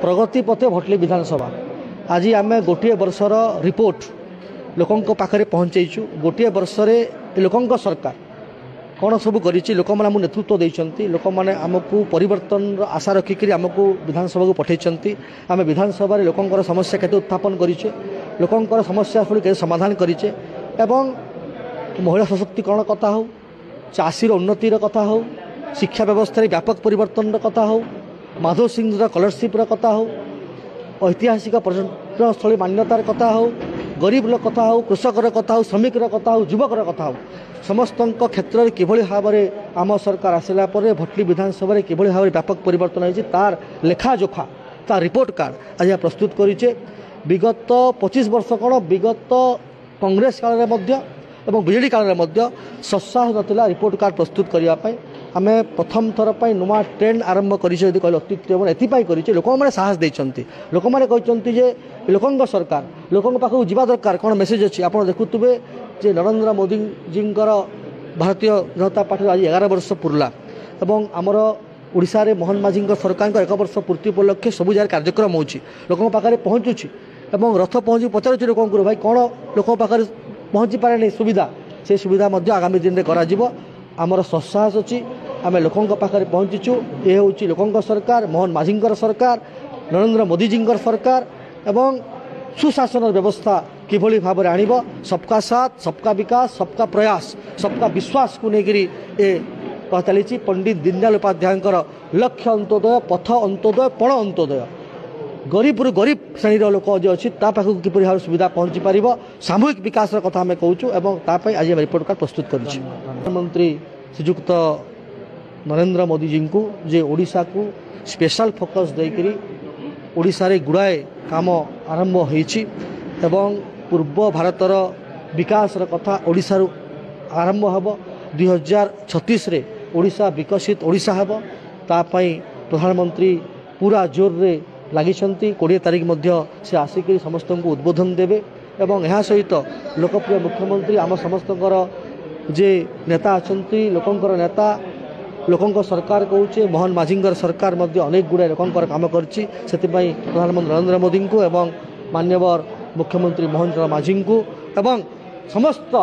प्रगति पथे भटली विधानसभा आज आम गोटे वर्षर रिपोर्ट लोकों पाखे पहुँचु। गोटे वर्ष लोकों सरकार कौन सब कर लोक मैंने आमको नेतृत्व देती लोक मैंने आमको परिवर्तन आशा रखिक आमको विधानसभा को पठे आम विधानसभा लोकंर समस्या केते उत्थापन करें लोकंर समस्या के समाधान करें एवं महिला सशक्तिकरण कथा हो चाषीर उन्नतिर कथा हो शिक्षा व्यवस्था व्यापक परिवर्तन कथा हो माधव सिंह स्कॉलरशिप कथा हो ऐतिहासिक पर्यटन स्थली मान्यतार कथा हो गरीब लोक कथा हो कृषकर कथा हो श्रमिक कथा हो युवकर कथा हो समस्त क्षेत्र में किभली भाव में आम सरकार आसला भटली विधानसभा किभली भाव में व्यापक परिवर्तन होती तार लेखाजोखा तार रिपोर्ट कार्ड आज प्रस्तुत करें। विगत 25 वर्ष कौन विगत कांग्रेस काल में बीजेडी काल में सत्साह नाला रिपोर्ट कार्ड प्रस्तुत करने आम प्रथम थर पर नुआ ट्रेंड आरंभ करें अत्युत्तम एपाई कर लोक मैंने साहस देते लोक मैंने कहते लोकों सरकार लोकों पाखक जावा दरकार कौन मेसेज अच्छी आप देखुए जे नरेंद्र मोदी जींकर भारतीय जनता पार्टी आज 11 वर्ष पुरला एवं आमर ओडिशा रे मोहन माझी सरकार 1 वर्ष पूर्ति उपलक्षे सब जगह कार्यक्रम होची लोकों पाखे पहुँचुची एवं रथ पहुँची पचारुची लोक भाई कौन लोक पाखे पहुँची पारे सुविधा से सुविधा आगामी दिन में करा आमर सत्साहस अच्छी आम लोकों पाखे पहुँचीचु ये हूँ लोकों सरकार मोहन माझी सरकार नरेंद्र मोदी जी सरकार एवं सुशासन व्यवस्था किभली भाव में आनिब सबका साथ सबका विकास सबका प्रयास सबका विश्वास को लेकर ये कह चली पंडित दीनदयाल उपाध्याय लक्ष्य अंत्योदय पथ अंत्योदय पण अंत्योदय गरीब रु गरीब श्रेणी लोक जो अच्छी पाखक किपरि भाव सुविधा पहुँची पार सामूहिक विकास कथा आम कहूँ और आज रिपोर्ट कार्ड प्रस्तुत कर प्रधानमंत्री श्रीजुक्त नरेंद्र मोदी जी को जे ओडिशा को स्पेशल फोकस देकर ओडिशा रे गुड़ाए काम आरंभ होईछि एवं पूर्व भारतर विकास कथा ओडिशा रु आरंभ हब 2036 रे ओडिशा विकसित ओडिशा हब तापाई प्रधानमंत्री पूरा जोर रे लागिछंती 20 तारीख मध्य से आसिक समस्त को उद्बोधन देवे एवं यह सहित लोकप्रिय मुख्यमंत्री आम समस्तकर जे नेता अछंती लोकंकर नेता लोकों सरकार कहूचे मोहन माझी सरकार अनेक गुड़ाए लोकंर काम करछि सेतिपई प्रधानमंत्री नरेंद्र मोदी को एवं मान्यवर मुख्यमंत्री मोहन चरण माझी को एवं समस्त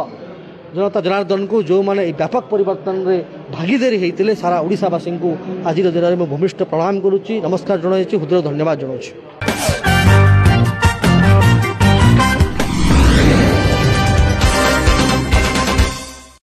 जनता जनार्दन को जो माने व्यापक परिवर्तन रे भागीदारी होते सारा ओडिशावासी को आज दिन में भूमिष्ठ प्रणाम करुच्ची नमस्कार जनाई हृदय धन्यवाद जनाऊँ।